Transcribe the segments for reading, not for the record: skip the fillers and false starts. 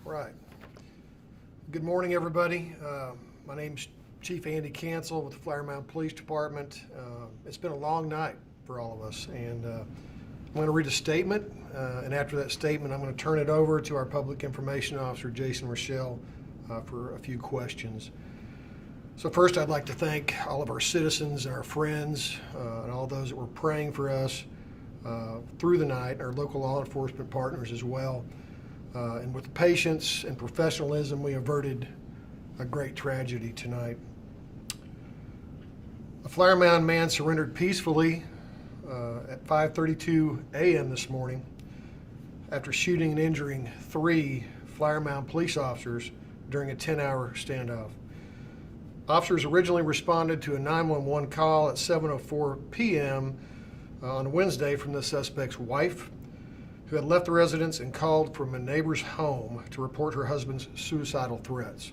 Right. Good morning, everybody. My name's Chief Andy Kancel with the Flower Mound Police Department. It's been a long night for all of us, and I'm going to read a statement, and after that statement, I'm going to turn it over to our Public Information Officer, Jason Rochelle, for a few questions. So first, I'd like to thank all of our citizens and our friends and all those that were praying for us through the night, our local law enforcement partners as well. And with patience and professionalism, we averted a great tragedy tonight. A Flower Mound man surrendered peacefully at 5:32 a.m. this morning after shooting and injuring 3 Flower Mound police officers during a 10-hour standoff. Officers originally responded to a 911 call at 7:04 p.m. On Wednesday from the suspect's wife, who had left the residence and called from a neighbor's home to report her husband's suicidal threats.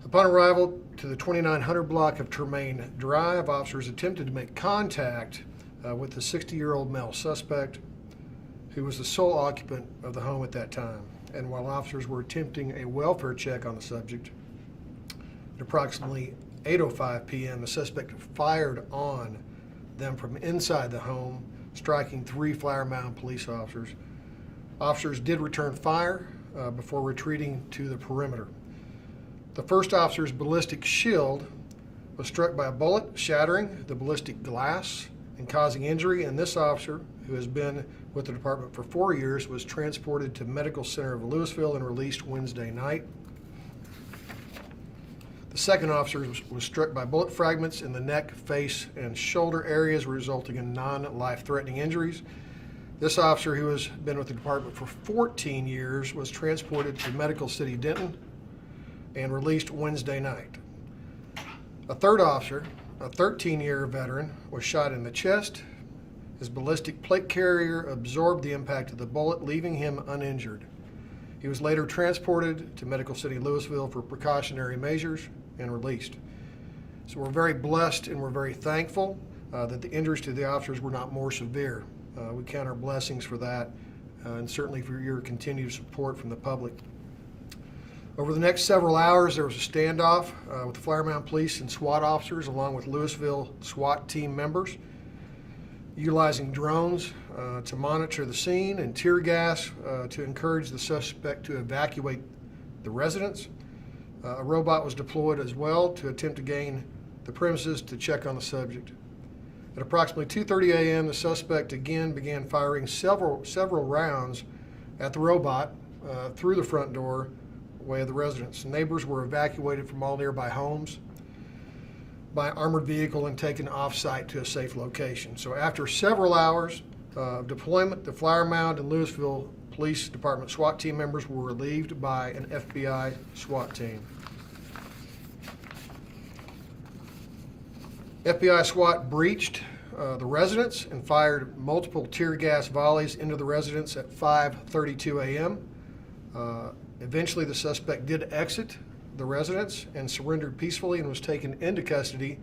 Upon arrival to the 2900 block of Tremaine Drive, officers attempted to make contact with the 60-year-old male suspect, who was the sole occupant of the home at that time. And while officers were attempting a welfare check on the subject, at approximately 8:05 p.m., the suspect fired on them from inside the home, striking 3 Flower Mound police officers. Officers did return fire before retreating to the perimeter. The first officer's ballistic shield was struck by a bullet, shattering the ballistic glass and causing injury, and this officer, who has been with the department for 4 years, was transported to Medical Center of Louisville and released Wednesday night. The second officer was struck by bullet fragments in the neck, face, and shoulder areas, resulting in non-life-threatening injuries. This officer, who has been with the department for 14 years, was transported to Medical City Denton and released Wednesday night. A third officer, a 13-year veteran, was shot in the chest. His ballistic plate carrier absorbed the impact of the bullet, leaving him uninjured. He was later transported to Medical City Louisville for precautionary measures and released. So we're very blessed and we're very thankful that the injuries to the officers were not more severe. We count our blessings for that and certainly for your continued support from the public. Over the next several hours, there was a standoff with the Flower Mound Police and SWAT officers along with Louisville SWAT team members, utilizing drones to monitor the scene and tear gas to encourage the suspect to evacuate the residence. A robot was deployed as well to attempt to gain the premises to check on the subject. At approximately 2:30 a.m., the suspect again began firing several rounds at the robot through the front door way of the residence. Neighbors were evacuated from all nearby homes by armored vehicle and taken off-site to a safe location. So after several hours of deployment, the Flower Mound and Louisville Police Department SWAT team members were relieved by an FBI SWAT team. FBI SWAT breached the residence and fired multiple tear gas volleys into the residence at 5:32 a.m. Eventually, the suspect did exit the residence and surrendered peacefully and was taken into custody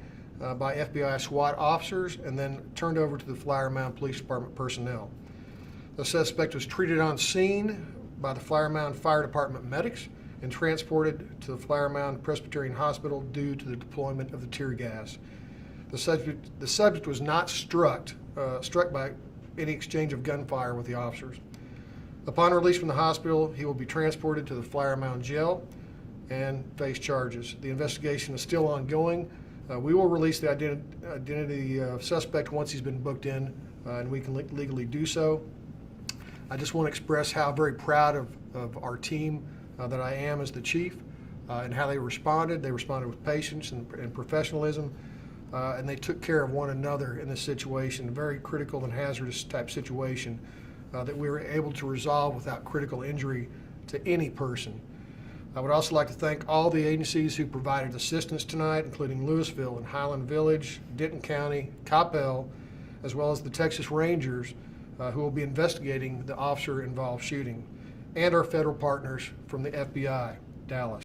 by FBI SWAT officers and then turned over to the Flower Mound Police Department personnel. The suspect was treated on scene by the Flower Mound Fire Department medics and transported to the Flower Mound Presbyterian Hospital due to the deployment of the tear gas. The subject was not struck by any exchange of gunfire with the officers. Upon release from the hospital, he will be transported to the Flower Mound jail and face charges. The investigation is still ongoing. We will release the identity of suspect once he's been booked in, and we can legally do so. I just want to express how very proud of our team that I am as the chief and how they responded. They responded with patience and professionalism, and they took care of one another in this situation, a very critical and hazardous type situation that we were able to resolve without critical injury to any person. I would also like to thank all the agencies who provided assistance tonight, including Louisville and Highland Village, Denton County, Coppell, as well as the Texas Rangers, who will be investigating the officer-involved shooting, and our federal partners from the FBI, Dallas.